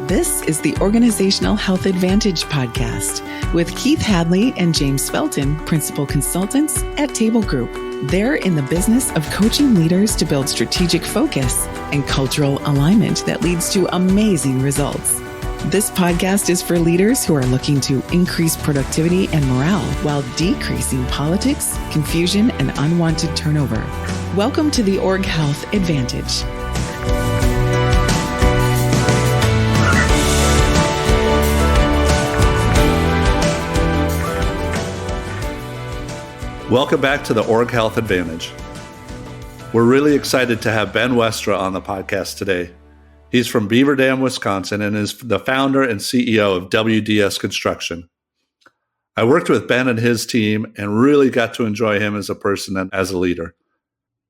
This is the Organizational Health Advantage podcast with Keith Hadley and James Felton, principal consultants at Table Group. They're in the business of coaching leaders to build strategic focus and cultural alignment that leads to amazing results. This podcast is for leaders who are looking to increase productivity and morale while decreasing politics, confusion, and unwanted turnover. Welcome to the Org Health Advantage. Welcome back to the Org Health Advantage. We're really excited to have Ben Westra on the podcast today. He's from Beaver Dam, Wisconsin, and is the founder and CEO of WDS Construction. I worked with Ben and his team and really got to enjoy him as a person and as a leader.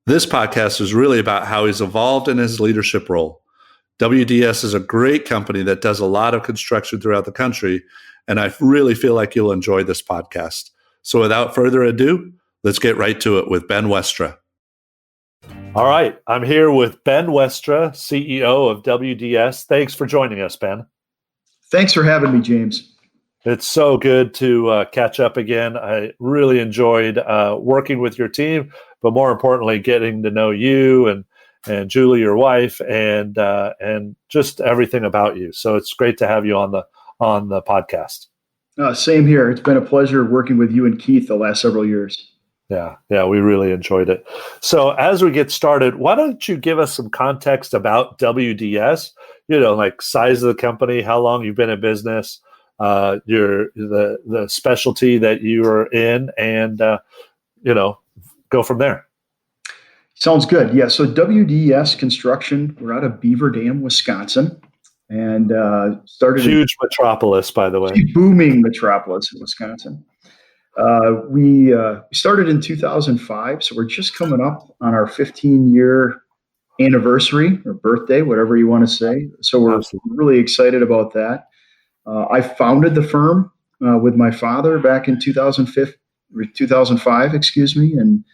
This podcast is really about how he's evolved in his leadership role. WDS is a great company that does a lot of construction throughout the country, and I really feel like you'll enjoy this podcast. So without further ado, let's get right to it with Ben Westra. All right. I'm here with Ben Westra, CEO of WDS. Thanks for joining us, Ben. Thanks for having me, James. It's so good to catch up again. I really enjoyed working with your team, but more importantly, getting to know you and Julie, your wife, and just everything about you. So it's great to have you on the podcast. Same here. It's been a pleasure working with you and Keith the last several years. Yeah, we really enjoyed it. So as we get started, why don't you give us some context about WDS? Like size of the company, how long you've been in business, the specialty that you are in, and go from there. Sounds good. Yeah. So WDS Construction, we're out of Beaver Dam, Wisconsin. And started huge metropolis, by the way, booming metropolis in Wisconsin. We started in 2005, so we're just coming up on our 15-year anniversary or birthday, whatever you want to say. So we're really excited about that. I founded the firm with my father back in 2005, and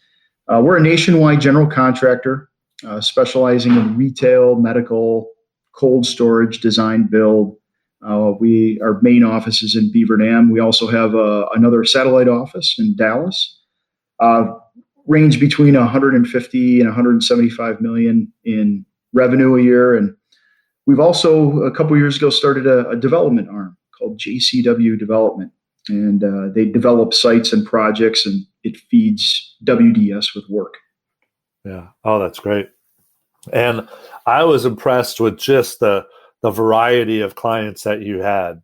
we're a nationwide general contractor specializing in retail, medical, cold storage, design, build. Our main office is in Beaver Dam. We also have another satellite office in Dallas. Range between 150 and 175 million in revenue a year. And we've also, a couple years ago, started a development arm called JCW Development. And they develop sites and projects, and it feeds WDS with work. Yeah. Oh, that's great. And I was impressed with just the variety of clients that you had,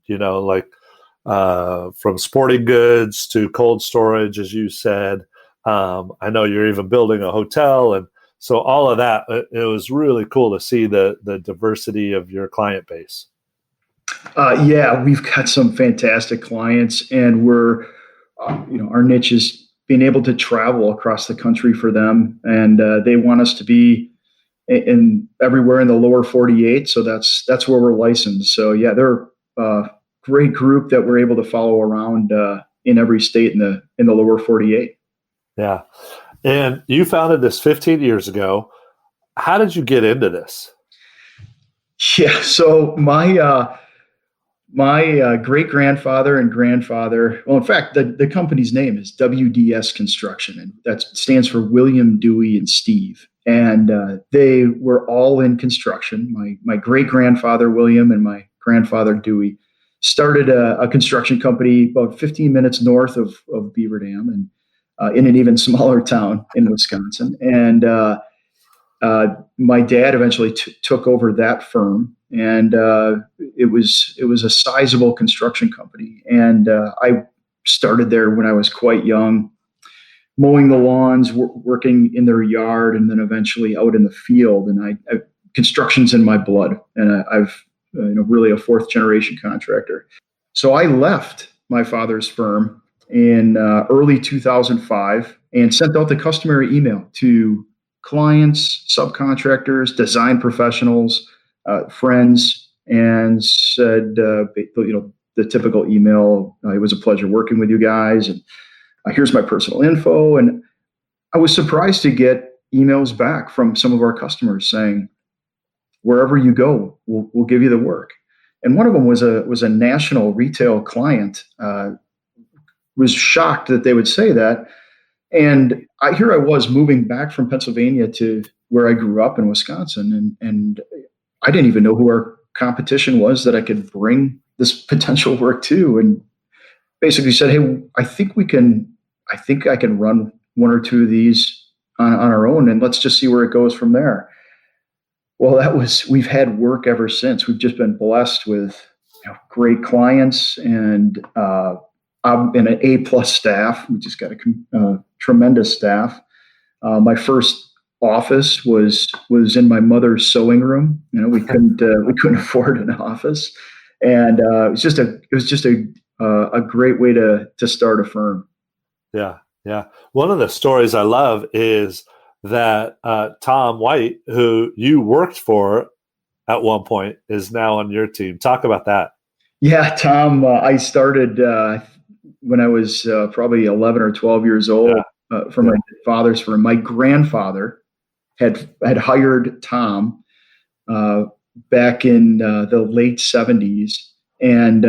from sporting goods to cold storage, as you said. I know you're even building a hotel. And so all of that, it was really cool to see the diversity of your client base. Yeah, we've got some fantastic clients, and we're, our niche is being able to travel across the country for them. And they want us to be in everywhere in the lower 48. So that's where we're licensed. So yeah, they're a great group that we're able to follow around in every state in the lower 48. Yeah. And you founded this 15 years ago. How did you get into this? Yeah. So my great grandfather and grandfather, well, in fact, the company's name is WDS Construction, and that stands for William, Dewey, and Steve. And they were all in construction. My great-grandfather, William, and my grandfather, Dewey, started a construction company about 15 minutes north of Beaver Dam, and in an even smaller town in Wisconsin. And my dad eventually took over that firm, and it was a sizable construction company. And I started there when I was quite young, mowing the lawns, working in their yard, and then eventually out in the field. And construction's in my blood, and I've really a fourth generation contractor. So I left my father's firm in early 2005 and sent out the customary email to clients, subcontractors, design professionals, friends, and said, the typical email, it was a pleasure working with you guys, and here's my personal info. And I was surprised to get emails back from some of our customers saying, wherever you go, we'll give you the work. And one of them was a national retail client. Was shocked that they would say that. And here I was moving back from Pennsylvania to where I grew up in Wisconsin, and I didn't even know who our competition was that I could bring this potential work to, and basically said, "Hey, I think I can run one or two of these on our own, and let's just see where it goes from there." Well, we've had work ever since. We've just been blessed with great clients and an A+ staff. We just got a tremendous staff. My first office was in my mother's sewing room. We couldn't afford an office, and it was just a great way to start a firm. Yeah, yeah. One of the stories I love is that Tom White, who you worked for at one point, is now on your team. Talk about that. Yeah, Tom. I started when I was probably 11 or 12 years old from my father's firm. My grandfather had hired Tom back in the late 70s. And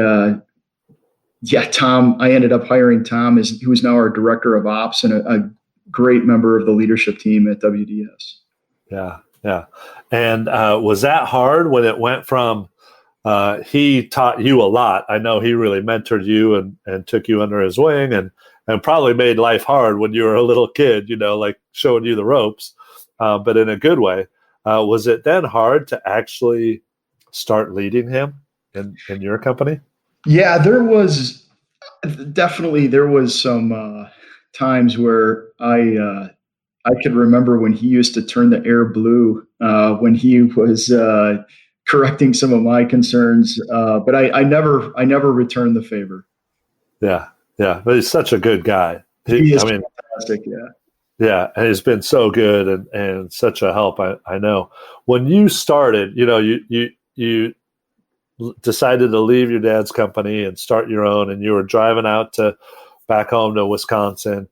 Tom, I ended up hiring Tom he was now our director of ops and a great member of the leadership team at WDS. Yeah, yeah. And was that hard when it went from he taught you a lot? I know he really mentored you and took you under his wing and probably made life hard when you were a little kid, like showing you the ropes, but in a good way. Was it then hard to actually start leading him in your company? Yeah, there was some times where I could remember when he used to turn the air blue when he was correcting some of my concerns, but I never returned the favor. Yeah, yeah, but he's such a good guy. He is fantastic. Yeah. Yeah, and he's been so good and such a help. I know when you started, you decided to leave your dad's company and start your own, and you were driving out back home to Wisconsin,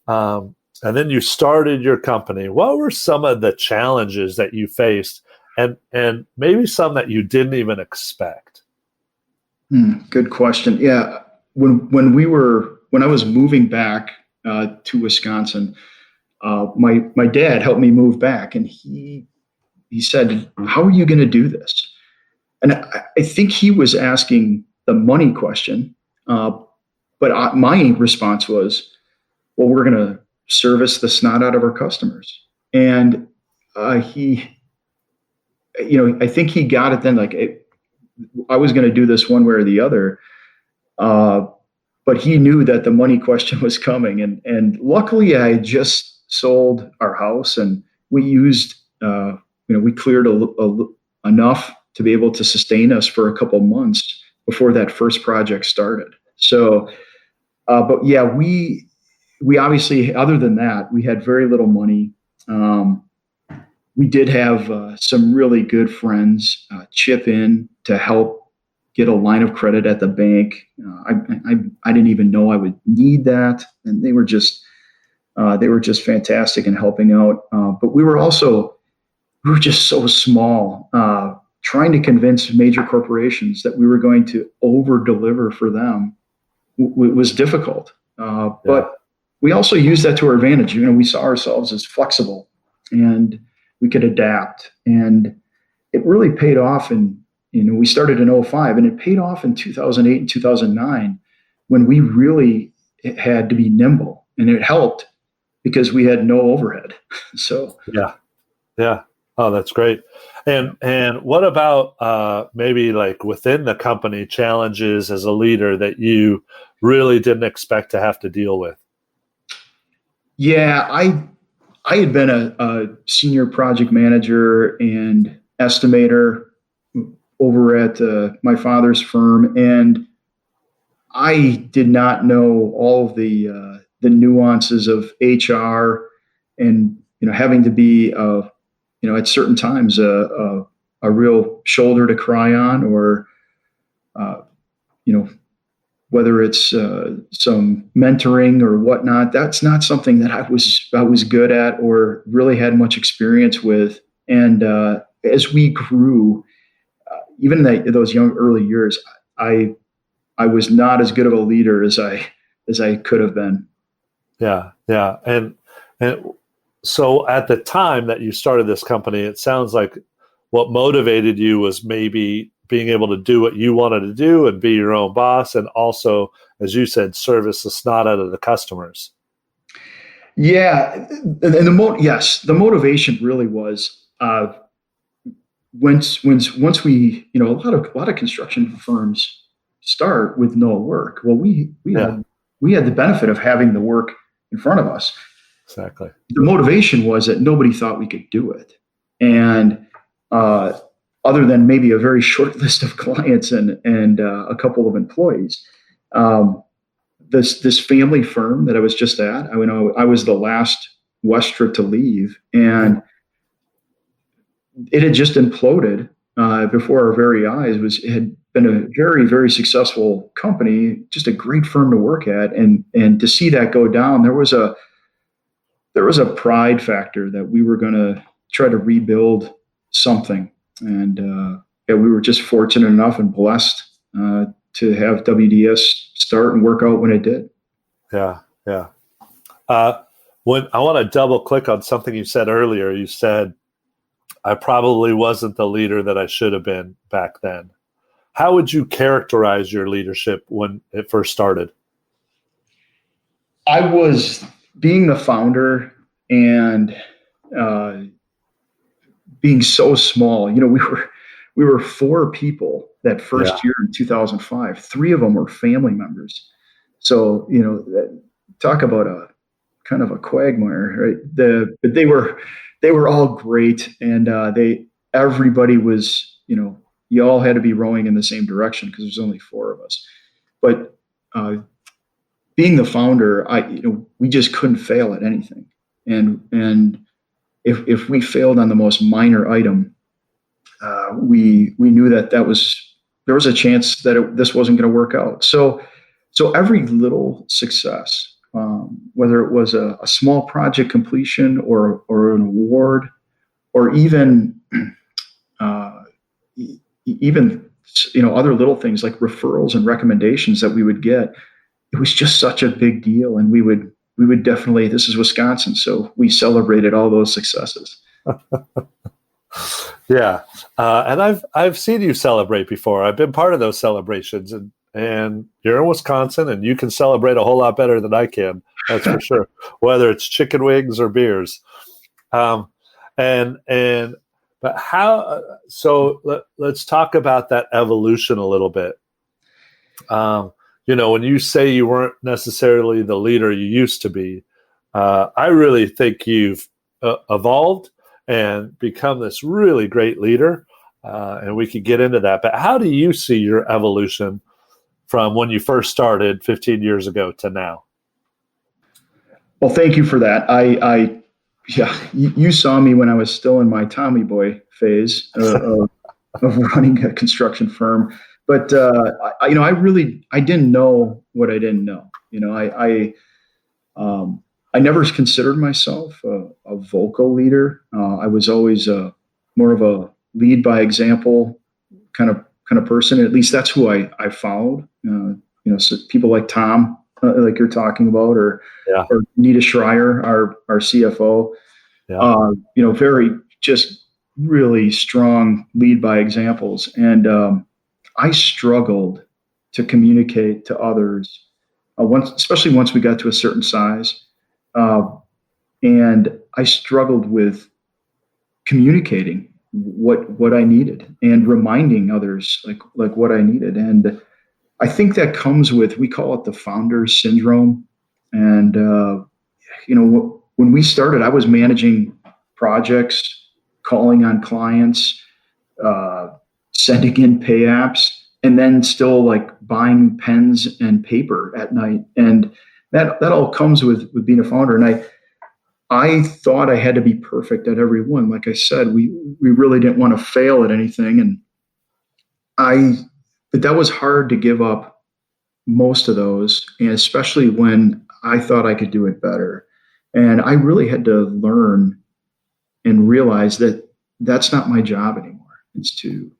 and then you started your company. What were some of the challenges that you faced, and maybe some that you didn't even expect? Good question. Yeah, when I was moving back to Wisconsin. My dad helped me move back, and he said, "How are you going to do this?" And I think he was asking the money question, but my response was, "Well, we're going to service the snot out of our customers." And I think he got it then. Like I was going to do this one way or the other. But he knew that the money question was coming, and luckily I had just sold our house, and we used, we cleared enough to be able to sustain us for a couple months before that first project started. So, but yeah, we obviously, other than that, we had very little money. We did have some really good friends chip in to help get a line of credit at the bank. I didn't even know I would need that, and they were just fantastic in helping out. But we were just so small, trying to convince major corporations that we were going to over deliver for them was difficult. But we also used that to our advantage. We saw ourselves as flexible, and we could adapt, and it really paid off. And we started in 2005, and it paid off in 2008 and 2009 when we really had to be nimble, and it helped because we had no overhead. So yeah. Oh, that's great. And what about maybe like within the company challenges as a leader that you really didn't expect to have to deal with? Yeah, I had been a senior project manager and estimator over at my father's firm, and I did not know all of the nuances of HR, and having to be at certain times a real shoulder to cry on, or whether it's some mentoring or whatnot. That's not something that I was good at or really had much experience with. And as we grew, even those young early years, I was not as good of a leader as I could have been. Yeah, yeah, and so at the time that you started this company, it sounds like what motivated you was maybe being able to do what you wanted to do and be your own boss, and also, as you said, service the snot out of the customers. Yeah, and the motivation really was once we, a lot of construction firms start with no work. Well, we had the benefit of having the work in front of us. Exactly. The motivation was that nobody thought we could do it, and other than maybe a very short list of clients and a couple of employees. This family firm that I was just at, I was the last Westra to leave, and it had just imploded before our very eyes. It had been a very, very successful company, just a great firm to work at, and to see that go down, there was a pride factor that we were going to try to rebuild something, and we were just fortunate enough and blessed to have WDS start and work out when it did. Yeah, yeah. When I want to double click on something you said earlier, you said, I probably wasn't the leader that I should have been back then. How would you characterize your leadership when it first started? I was being the founder and being so small. We were 4 people that first year in 2005. 3 of them were family members. So, talk about a kind of a quagmire, right? But they were all great, and everybody was, you all had to be rowing in the same direction because there's only 4 of us. But being the founder, we just couldn't fail at anything, and if we failed on the most minor item, we knew that there was a chance that this wasn't going to work out. So every little success, whether it was a small project completion or an award, or even other little things like referrals and recommendations that we would get, it was just such a big deal, and we would definitely. This is Wisconsin, so we celebrated all those successes. Yeah, and I've seen you celebrate before. I've been part of those celebrations, and you're in Wisconsin, and you can celebrate a whole lot better than I can. That's for sure. Whether it's chicken wings or beers, but how? So let's talk about that evolution a little bit. When you say you weren't necessarily the leader you used to be, I really think you've evolved and become this really great leader, and we could get into that. But how do you see your evolution from when you first started 15 years ago to now? Well, thank you for that. You saw me when I was still in my Tommy Boy phase of running a construction firm, but I didn't know what I didn't know. I never considered myself a vocal leader. I was always more of a lead by example kind of person. At least that's who I followed. So people like Tom, like you're talking about, or Nita Schreier, our CFO. Yeah. Very just really strong lead by examples. And I struggled to communicate to others, especially once we got to a certain size. And I struggled with communicating what I needed and reminding others like what I needed. And I think that comes with, we call it the founder syndrome. And, when we started, I was managing projects, calling on clients, sending in pay apps, and then still like buying pens and paper at night. And that all comes with being a founder. And I thought I had to be perfect at every one. Like I said, we really didn't want to fail at anything. But that was hard to give up most of those, and especially when I thought I could do it better. And I really had to learn and realize that that's not my job anymore. It's to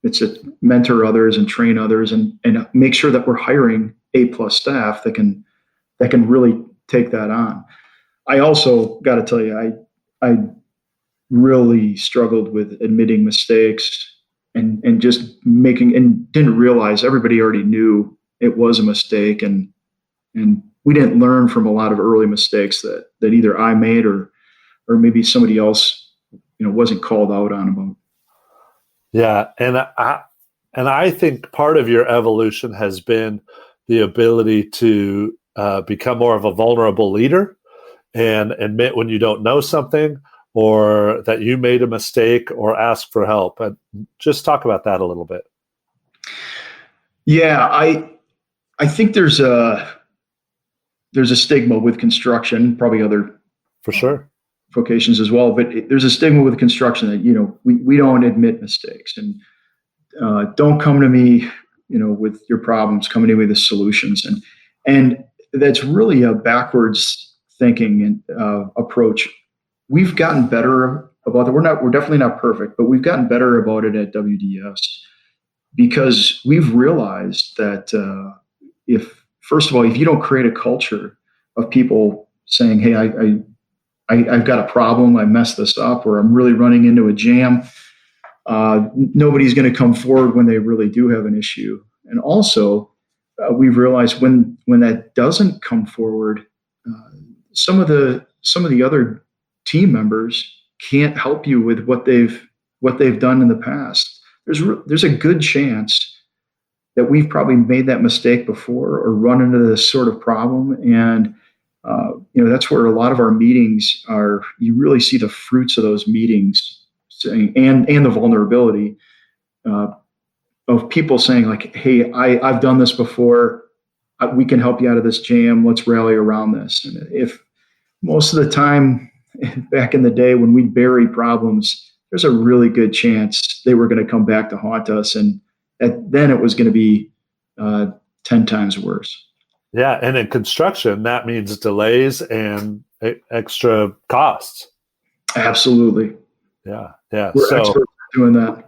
it's to mentor others and train others and make sure that we're hiring A+ staff that can really take that on. I also got to tell you, I really struggled with admitting mistakes and just and didn't realize everybody already knew it was a mistake, and we didn't learn from a lot of early mistakes that either I made or maybe somebody else wasn't called out on about. Yeah, and I think part of your evolution has been the ability to become more of a vulnerable leader and admit when you don't know something or that you made a mistake or ask for help. And just talk about that a little bit. Yeah, I think there's a stigma with construction, probably other for sure vocations as well, but there's a stigma with construction that we don't admit mistakes, and don't come to me with your problems, come to me with the solutions, and that's really a backwards thinking approach. We've gotten better about that. We're definitely not perfect, but we've gotten better about it at WDS because we've realized that first of all, if you don't create a culture of people saying, "Hey, I've got a problem, I messed this up, or I'm really running into a jam," nobody's going to come forward when they really do have an issue. And also, we've realized when that doesn't come forward, some of the other team members can't help you with what they've done in the past. There's a good chance that we've probably made that mistake before or run into this sort of problem, and that's where a lot of our meetings are. You really see the fruits of those meetings, and the vulnerability of people saying like, "Hey, I've done this before. We can help you out of this jam. Let's rally around this." And if most of the time back in the day when we buried problems, there's a really good chance they were going to come back to haunt us, and then it was going to be 10 times worse. Yeah, and in construction, that means delays and extra costs. Absolutely. Yeah. We're experts at doing that.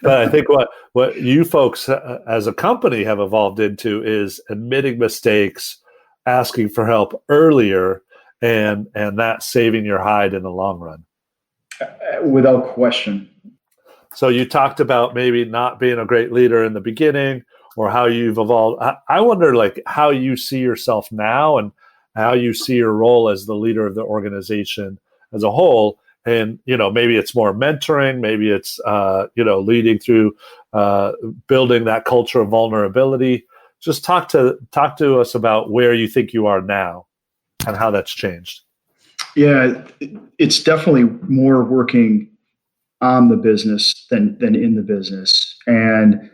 But I think what you folks as a company have evolved into is admitting mistakes, asking for help earlier, and that saving your hide in the long run. Without question. So you talked about maybe not being a great leader in the beginning, or how you've evolved. I wonder like how you see yourself now and how you see your role as the leader of the organization as a whole. And, maybe it's more mentoring, maybe it's, leading through building that culture of vulnerability. Just talk to us about where you think you are now and how that's changed. Yeah, it's definitely more working on the business than in the business. And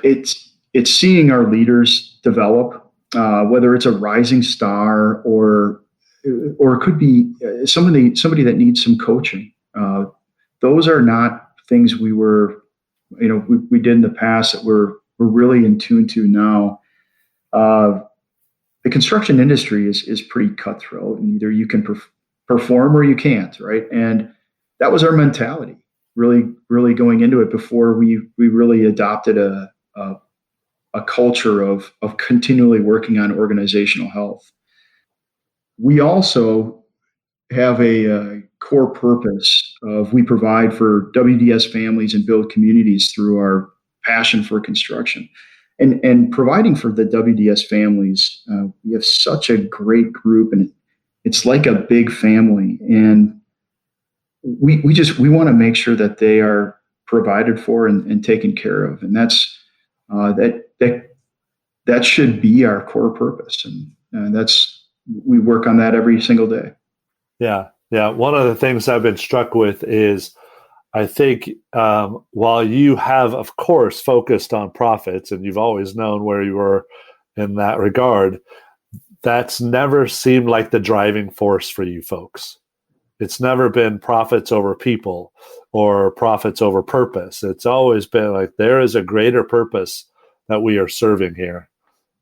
it's seeing our leaders develop, whether it's a rising star or it could be somebody that needs some coaching. Those are not things we did in the past that we're really in tune to now. The construction industry is pretty cutthroat, and either you can perform or you can't, right? And that was our mentality, really going into it before we really adopted a culture of continually working on organizational health. We also have a core purpose of we provide for WDS families and build communities through our passion for construction. And providing for the WDS families, we have such a great group, and it's like a big family. And we want to make sure that they are provided for and taken care of. And that's that should be our core purpose. And we work on that every single day. Yeah. One of the things I've been struck with is I think while you have, of course, focused on profits, and you've always known where you were in that regard, that's never seemed like the driving force for you folks. It's never been profits over people or profits over purpose. It's always been like there is a greater purpose that we are serving here.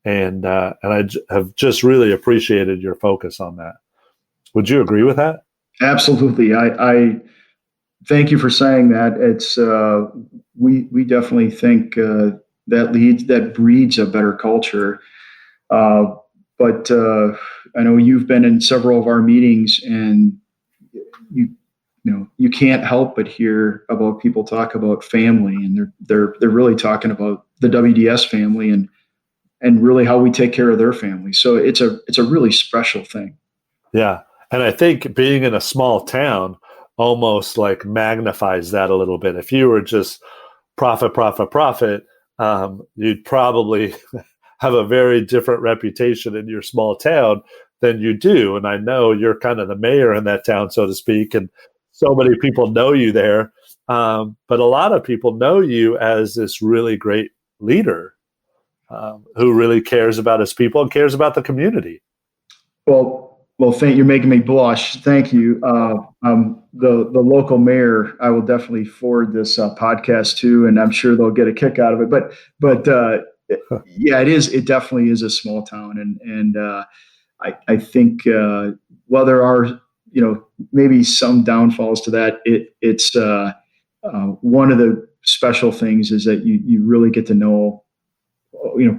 And I have just really appreciated your focus on that. Would you agree with that? Absolutely. thank you for saying that. It's we definitely think that breeds a better culture. But I know you've been in several of our meetings, and you can't help but hear about people talk about family, and they're really talking about the WDS family and really how we take care of their family. So it's a really special thing. Yeah. And I think being in a small town almost like magnifies that a little bit. If you were just profit, you'd probably have a very different reputation in your small town than you do. And I know you're kind of the mayor in that town, so to speak, and so many people know you there. But a lot of people know you as this really great leader who really cares about his people and cares about the community. Well, you're making me blush. Thank you. The local mayor, I will definitely forward this podcast to, and I'm sure they'll get a kick out of it. But yeah, it is. It definitely is a small town, and I think while there are maybe some downfalls to that, it's one of the special things is that you really get to know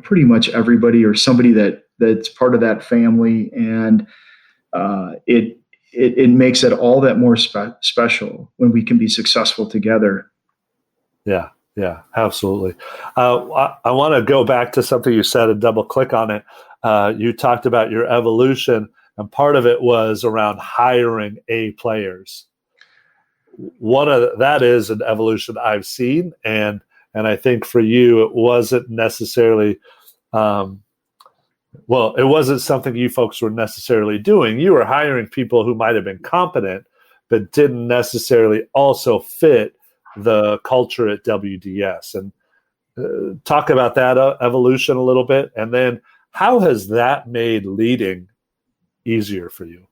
pretty much everybody or somebody that's part of that family, and it makes it all that more special when we can be successful together. Yeah, absolutely. I want to go back to something you said and double click on it. You talked about your evolution, and part of it was around hiring A players. That is an evolution I've seen, and I think for you it wasn't necessarily. It wasn't something you folks were necessarily doing. You were hiring people who might have been competent, but didn't necessarily also fit the culture at WDS. And talk about that evolution a little bit. And then how has that made leading easier for you?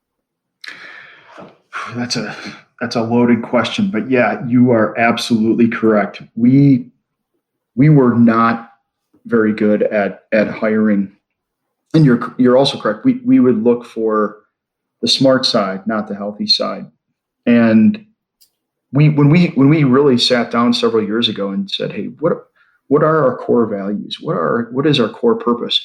That's a loaded question, but yeah, you are absolutely correct. We were not very good at hiring. And you're also correct. We would look for the smart side, not the healthy side. And when we really sat down several years ago and said, hey, what are our core values? What is our core purpose?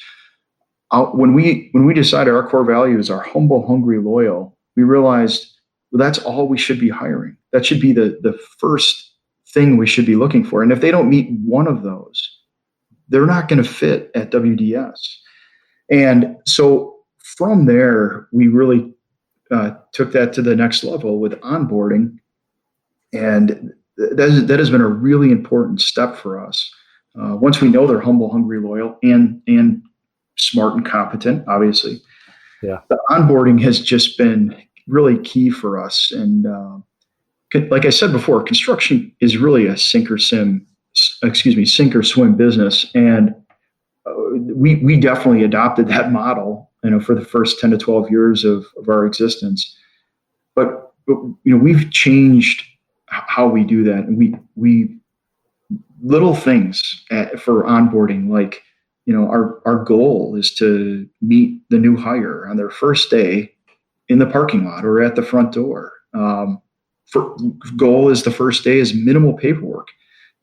When we decided our core values are humble, hungry, loyal, we realized that's all we should be hiring. That should be the first thing we should be looking for. And if they don't meet one of those, they're not going to fit at WDS. And so from there, we really took that to the next level with onboarding. And that has been a really important step for us. Once we know they're humble, hungry, loyal, and smart and competent, obviously, the onboarding has just been really key for us. And like I said before, construction is really a sink or swim business. And we definitely adopted that model, for the first 10 to 12 years of our existence. But we've changed how we do that, and we little things for onboarding, like our goal is to meet the new hire on their first day in the parking lot or at the front door. Goal is the first day is minimal paperwork,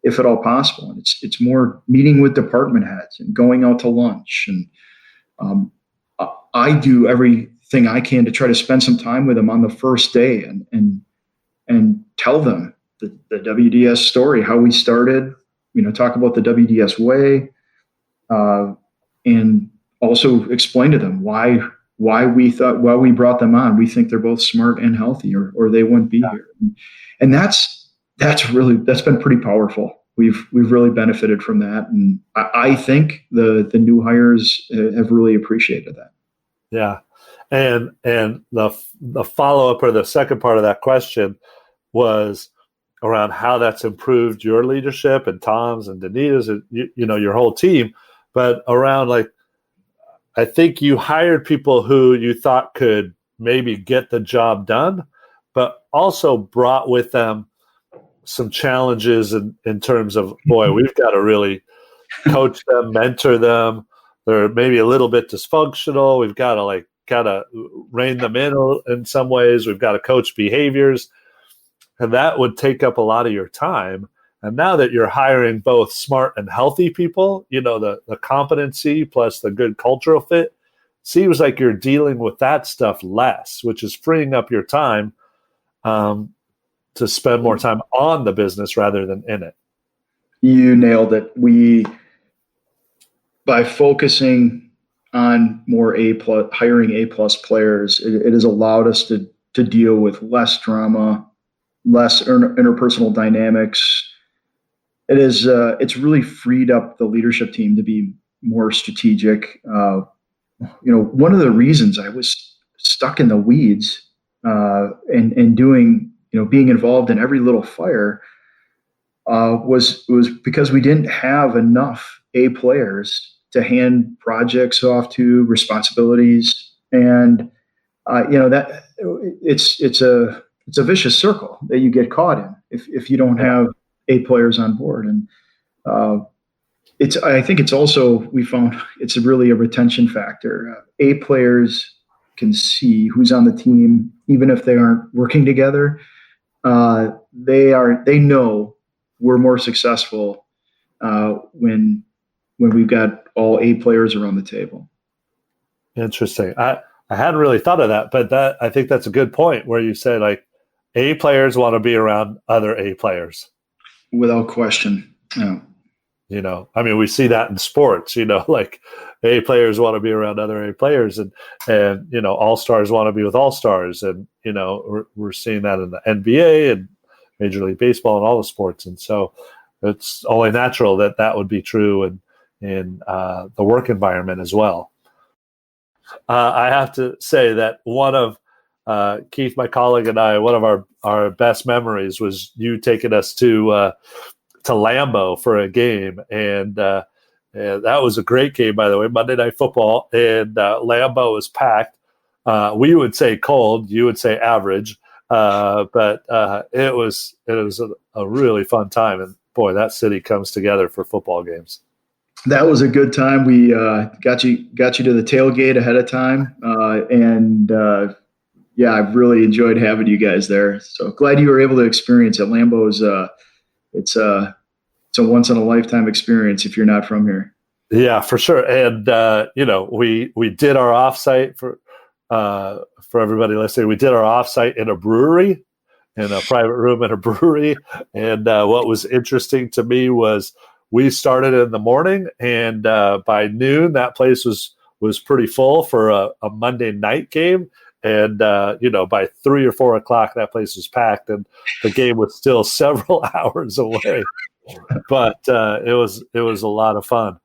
if at all possible. And it's more meeting with department heads and going out to lunch. And I do everything I can to try to spend some time with them on the first day and tell them the WDS story, how we started, talk about the WDS way, and also explain to them why we brought them on. We think they're both smart and healthy, or they wouldn't be here. And that's been pretty powerful. We've really benefited from that, and I think the new hires have really appreciated that. Yeah, and the follow up or the second part of that question was around how that's improved your leadership and Tom's and Danita's and your whole team, but around I think you hired people who you thought could maybe get the job done, but also brought with them some challenges in terms of, boy, we've got to really coach them, mentor them. They're maybe a little bit dysfunctional. We've got to rein them in some ways. We've got to coach behaviors. and that would take up a lot of your time. And now that you're hiring both smart and healthy people, the competency plus the good cultural fit, seems like you're dealing with that stuff less, which is freeing up your time to spend more time on the business rather than in it. You nailed it. By focusing on more hiring A+ players, it has allowed us to deal with less drama, less interpersonal dynamics. It's really freed up the leadership team to be more strategic. One of the reasons I was stuck in the weeds and doing, being involved in every little fire was because we didn't have enough A players to hand projects off to, responsibilities, and that it's a vicious circle that you get caught in if you don't have A players on board. And I think it's also, we found it's really a retention factor. A players can see who's on the team, even if they aren't working together. They know we're more successful when we've got all A players around the table. Interesting. I hadn't really thought of that, but I think that's a good point where you say, like, A players want to be around other A players. Without question. Yeah. We see that in sports, like A players want to be around other A players, and all-stars want to be with all-stars. And, we're seeing that in the NBA and Major League Baseball and all the sports. And so it's only natural that would be true in the work environment as well. I have to say that one of Keith, my colleague, and I, one of our best memories was you taking us to Lambeau for a game, and that was a great game, by the way, Monday Night Football, and Lambeau was packed. We would say cold, you would say average, but it was a really fun time, and boy, that city comes together for football games. That was a good time. We got you to the tailgate ahead of time, and I've really enjoyed having you guys there. So glad you were able to experience it. Lambeau's it's a once in a lifetime experience if you're not from here. Yeah, for sure. And we did our offsite for everybody listening. We did our offsite in a brewery, in a private room in a brewery. And what was interesting to me was we started in the morning, and by noon that place was pretty full for a Monday night game. And, by 3 or 4 o'clock, that place was packed, and the game was still several hours away. But it was a lot of fun.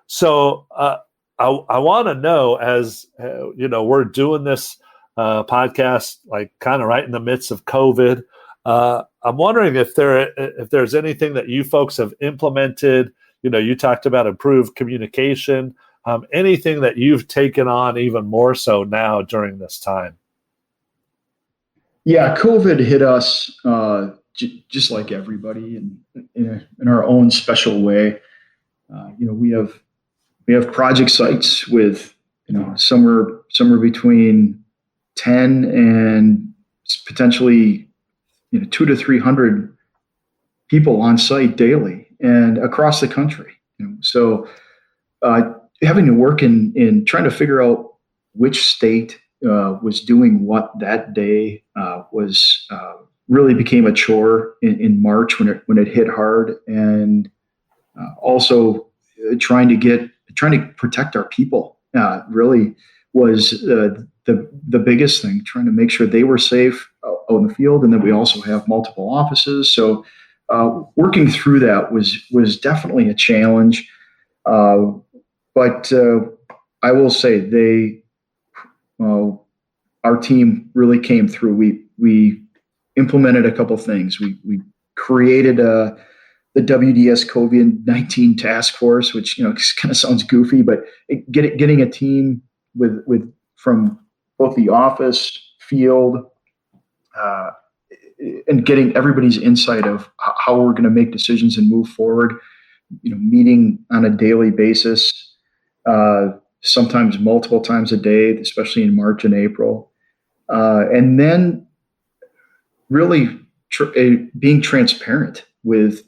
So I want to know, as we're doing this podcast, like kind of right in the midst of COVID. I'm wondering if there's anything that you folks have implemented. You talked about improved communication. Anything that you've taken on even more so now during this time? Yeah, COVID hit us just like everybody in our own special way. We have project sites with somewhere between 10 and potentially 200 to 300 people on site daily and across the country. So having to work in trying to figure out which state was doing what that day was really became a chore in March when it hit hard, and also trying to protect our people really was the biggest thing. Trying to make sure they were safe out in the field, and then we also have multiple offices. So working through that was definitely a challenge. But I will say our team really came through. We implemented a couple things. We created the WDS COVID-19 task force, which kind of sounds goofy, but getting a team with from both the office, field, and getting everybody's insight of how we're going to make decisions and move forward. Meeting on a daily basis. Sometimes multiple times a day, especially in March and April. And then really being transparent with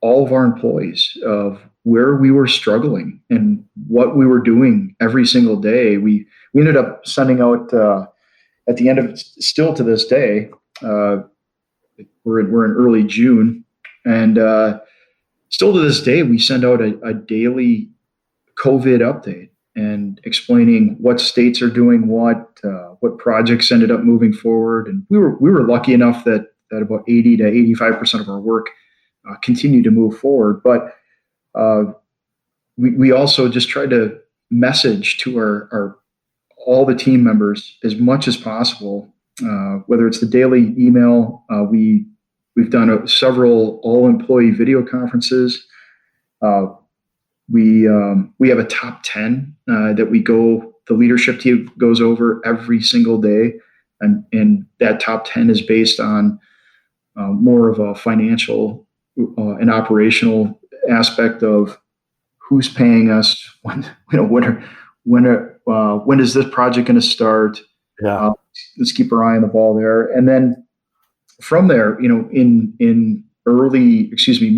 all of our employees of where we were struggling and what we were doing every single day. We ended up sending out at the end of still to this day. We're in early June, and still to this day, we send out a daily COVID update and explaining what states are doing what projects ended up moving forward. And we were lucky enough that about 80 to 85% of our work continue to move forward. But we also just tried to message to our all the team members as much as possible, whether it's the daily email. We've done several all-employee video conferences. We have a top 10 that the leadership team goes over every single day, and that top 10 is based on more of a financial and operational aspect of who's paying us, when is this project going to start? Yeah. Let's keep our eye on the ball there, and then from there, in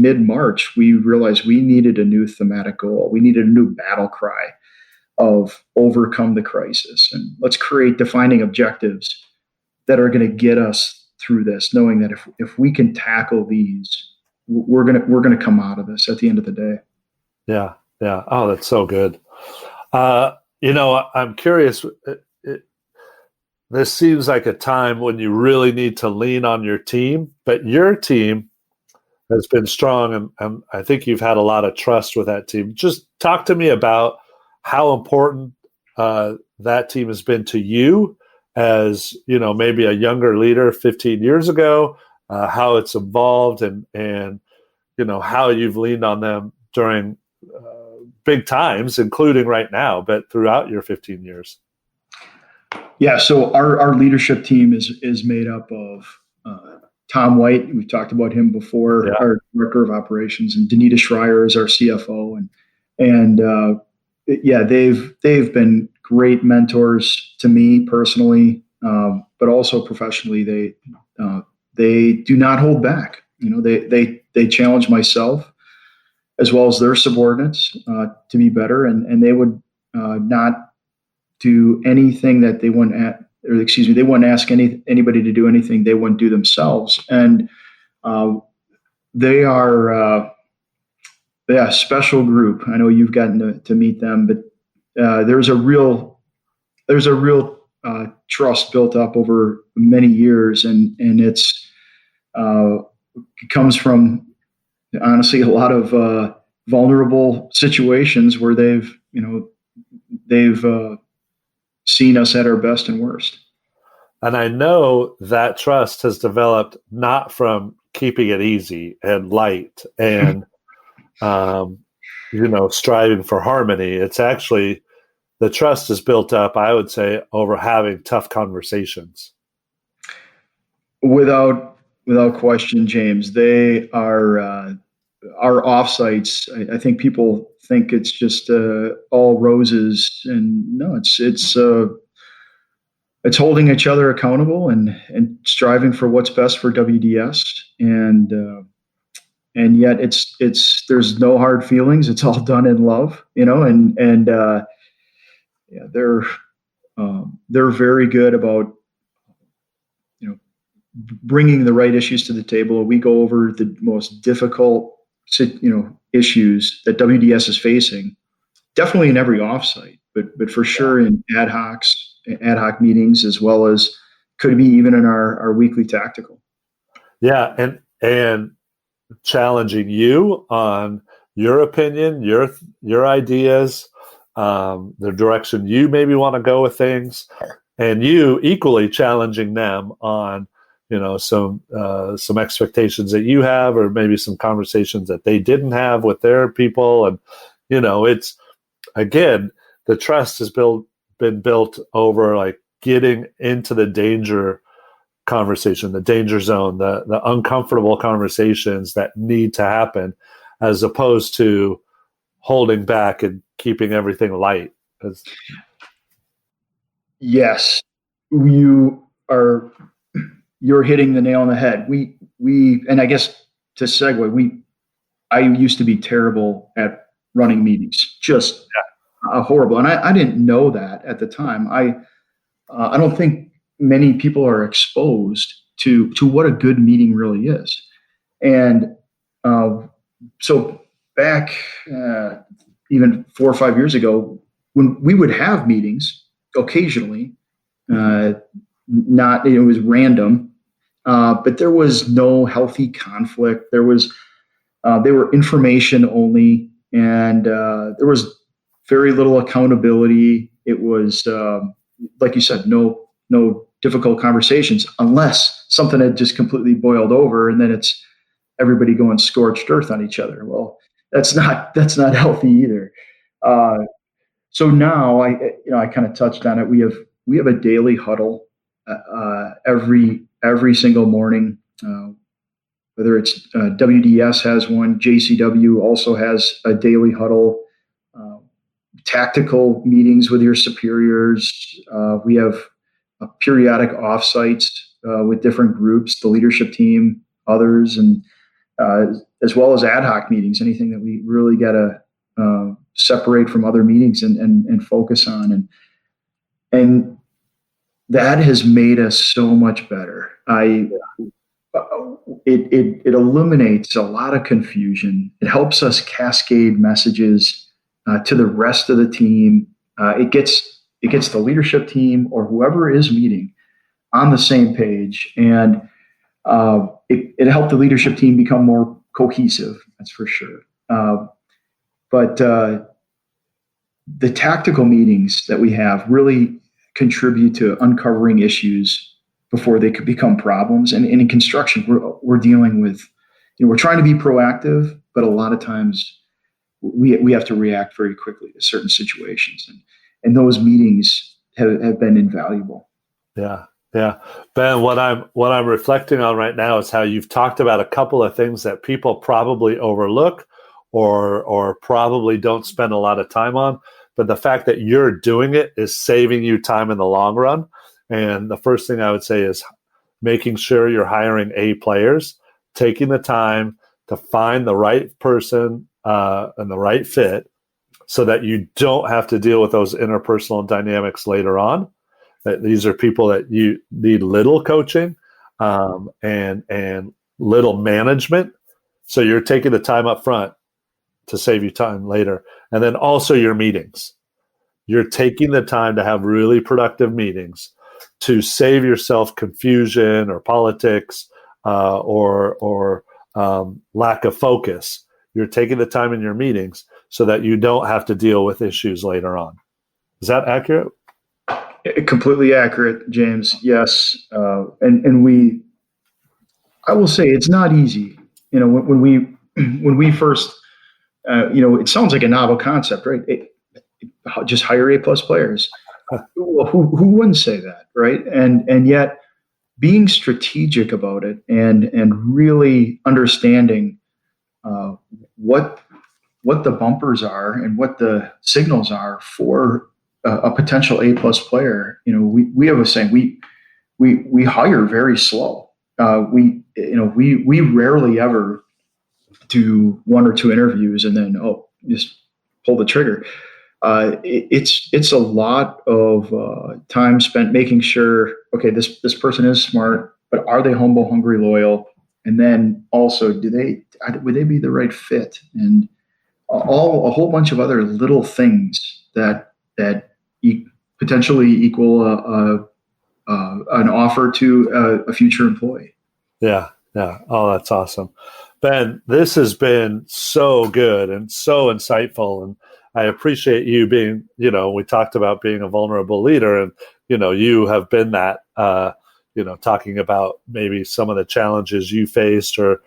mid-March, we realized we needed a new thematic goal. We needed a new battle cry of overcome the crisis, and let's create defining objectives that are going to get us through this, knowing that if we can tackle these, we're gonna come out of this at the end of the day. Yeah. Oh, that's so good. I'm curious. This seems like a time when you really need to lean on your team, but your team has been strong, and I think you've had a lot of trust with that team. Just talk to me about how important that team has been to you as, maybe a younger leader 15 years ago, how it's evolved and how you've leaned on them during big times, including right now, but throughout your 15 years. Yeah, so our leadership team is made up of Tom White. We've talked about him before, yeah. Our director of operations, and Danita Schreier is our CFO, and they've been great mentors to me personally, but also professionally. They do not hold back. They challenge myself as well as their subordinates to be better, and they would not do anything that they wouldn't they wouldn't ask anybody to do anything they wouldn't do themselves. And they are a special group. I know you've gotten to meet them, but there's a real trust built up over many years, and it comes from, honestly, a lot of vulnerable situations where they've seen us at our best and worst. And I know that trust has developed not from keeping it easy and light and, striving for harmony. It's actually, the trust is built up, I would say, over having tough conversations. Without question, James, they are our offsites. I think people think it's just all roses, and no, it's holding each other accountable and striving for what's best for WDS, and yet there's no hard feelings. It's all done in love, they're very good about bringing the right issues to the table. We go over the most difficult issues that WDS is facing, definitely in every offsite, but for sure in ad hoc meetings, as well as could be even in our weekly tactical. Yeah, and challenging you on your opinion, your ideas, the direction you maybe want to go with things, and you equally challenging them on some expectations that you have, or maybe some conversations that they didn't have with their people. And, it's, again, the trust has been built over like getting into the danger conversation, the danger zone, the uncomfortable conversations that need to happen, as opposed to holding back and keeping everything light. Yes, you are you're hitting the nail on the head. And I guess to segue, I used to be terrible at running meetings, just horrible. And I didn't know that at the time. I don't think many people are exposed to what a good meeting really is. And so back even 4 or 5 years ago, when we would have meetings occasionally, it was random, but there was no healthy conflict. They were information only, and there was very little accountability. It was, like you said, no difficult conversations unless something had just completely boiled over, and then it's everybody going scorched earth on each other. Well, that's not healthy either. So now I kind of touched on it. We have a daily huddle every single morning. Whether it's WDS has one, JCW also has a daily huddle. Tactical meetings with your superiors. We have periodic offsites with different groups, the leadership team, others, and as well as ad hoc meetings, anything that we really got to separate from other meetings and focus on. And that has made us so much better. It eliminates a lot of confusion. It helps us cascade messages to the rest of the team. It gets the leadership team or whoever is meeting on the same page, and it helped the leadership team become more cohesive. That's for sure. But the tactical meetings that we have really contribute to uncovering issues before they could become problems. And in construction, we're dealing with, we're trying to be proactive, but a lot of times we have to react very quickly to certain situations. And those meetings have been invaluable. Yeah. Yeah. Ben, what I'm reflecting on right now is how you've talked about a couple of things that people probably overlook or probably don't spend a lot of time on. But the fact that you're doing it is saving you time in the long run. And the first thing I would say is making sure you're hiring A players, taking the time to find the right person and the right fit so that you don't have to deal with those interpersonal dynamics later on. That these are people that you need little coaching and little management. So you're taking the time up front to save you time later. And then also your meetings. You're taking the time to have really productive meetings to save yourself confusion or politics or lack of focus. You're taking the time in your meetings so that you don't have to deal with issues later on. Is that accurate? Completely accurate, James. Yes. And I will say it's not easy. When we first, it sounds like a novel concept, right? Just hire A+ players. Well, who wouldn't say that, right? And yet being strategic about it and really understanding what the bumpers are and what the signals are for a potential A+ player. We have a saying, we hire very slow. We rarely ever do 1 or 2 interviews and then just pull the trigger. It's a lot of time spent making sure, okay, this person is smart, but are they humble, hungry, loyal? And then also, would they be the right fit? And a whole bunch of other little things that potentially equal an offer to a future employee. Yeah. Yeah. Oh, that's awesome. Ben, this has been so good and so insightful. And I appreciate you being, we talked about being a vulnerable leader and, you have been that, talking about maybe some of the challenges you faced or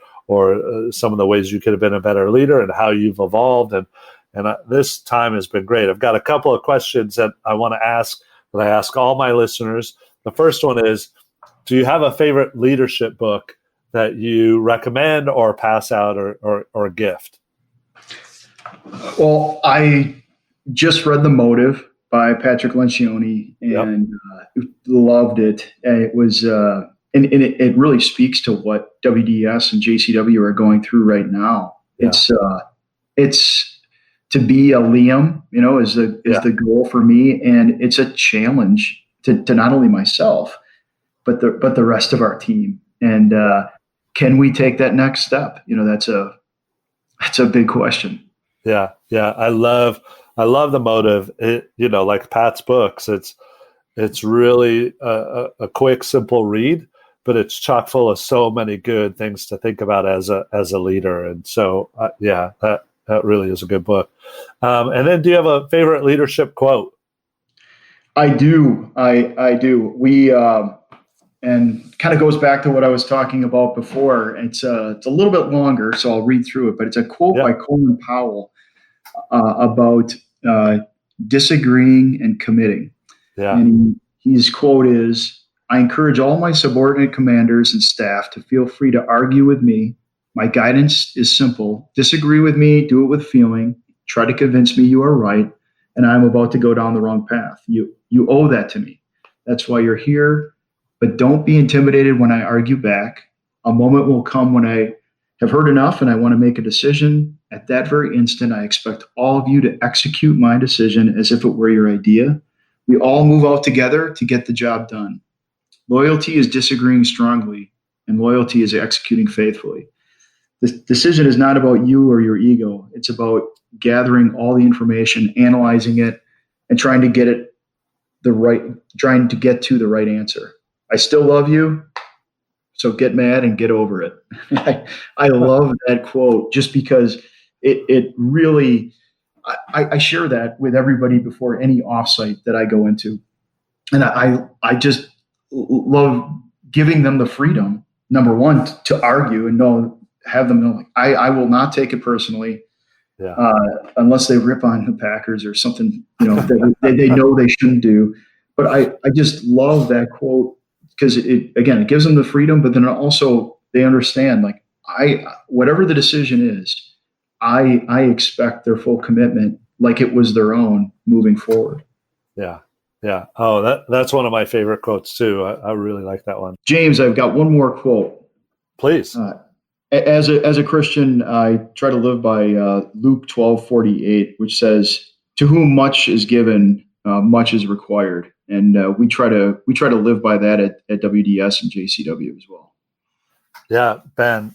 some of the ways you could have been a better leader and how you've evolved. And this time has been great. I've got a couple of questions that I want to ask that I ask all my listeners. The first one is, do you have a favorite leadership book that you recommend or pass out or gift? Well, I just read The Motive by Patrick Lencioni and loved it. It was it really speaks to what WDS and JCW are going through right now. Yeah. It's to be a Liam, is the goal for me, and it's a challenge to not only myself, but the rest of our team. And can we take that next step? That's a big question. Yeah. I love the motive. Like Pat's books, it's really a quick, simple read, but it's chock full of so many good things to think about as a leader. And so, that really is a good book. And then, do you have a favorite leadership quote? I do. I do. We and kind of goes back to what I was talking about before. It's a little bit longer, so I'll read through it. But it's a quote by Colin Powell about disagreeing and committing. Yeah. And his quote is, "I encourage all my subordinate commanders and staff to feel free to argue with me. My guidance is simple. Disagree with me, do it with feeling. Try to convince me you are right, and I'm about to go down the wrong path. You owe that to me. That's why you're here. But don't be intimidated when I argue back. A moment will come when I have heard enough and I want to make a decision. At that very instant, I expect all of you to execute my decision as if it were your idea. We all move out together to get the job done. Loyalty is disagreeing strongly, and loyalty is executing faithfully. The decision is not about you or your ego. It's about gathering all the information, analyzing it, and trying to get to the right answer. I still love you, so get mad and get over it." I love that quote just because it really, I share that with everybody before any offsite that I go into. And I just love giving them the freedom, number one, to argue and have them know, I will not take it personally. Yeah. Unless they rip on the Packers or something, that they know they shouldn't do. But I just love that quote because it gives them the freedom, but then also they understand, like, whatever the decision is, I expect their full commitment, like it was their own moving forward. Yeah. Oh, that's one of my favorite quotes too. I really like that one. James, I've got one more quote. Please. As a Christian, I try to live by Luke 12:48, which says, "To whom much is given, much is required." And we try to live by that at WDS and JCW as well. Yeah, Ben,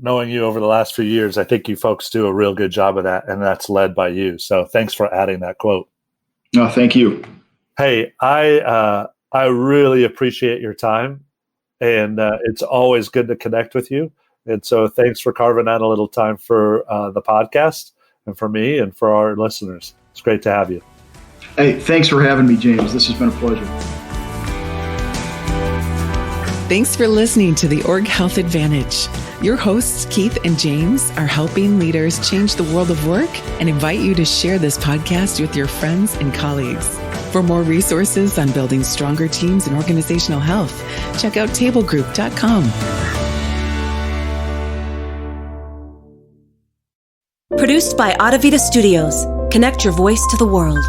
knowing you over the last few years, I think you folks do a real good job of that, and that's led by you. So thanks for adding that quote. No, thank you. Hey, I really appreciate your time, and it's always good to connect with you. And so thanks for carving out a little time for the podcast and for me and for our listeners. It's great to have you. Hey, thanks for having me, James. This has been a pleasure. Thanks for listening to the Org Health Advantage. Your hosts, Keith and James, are helping leaders change the world of work and invite you to share this podcast with your friends and colleagues. For more resources on building stronger teams and organizational health, check out tablegroup.com. Produced by Audavita Studios. Connect your voice to the world.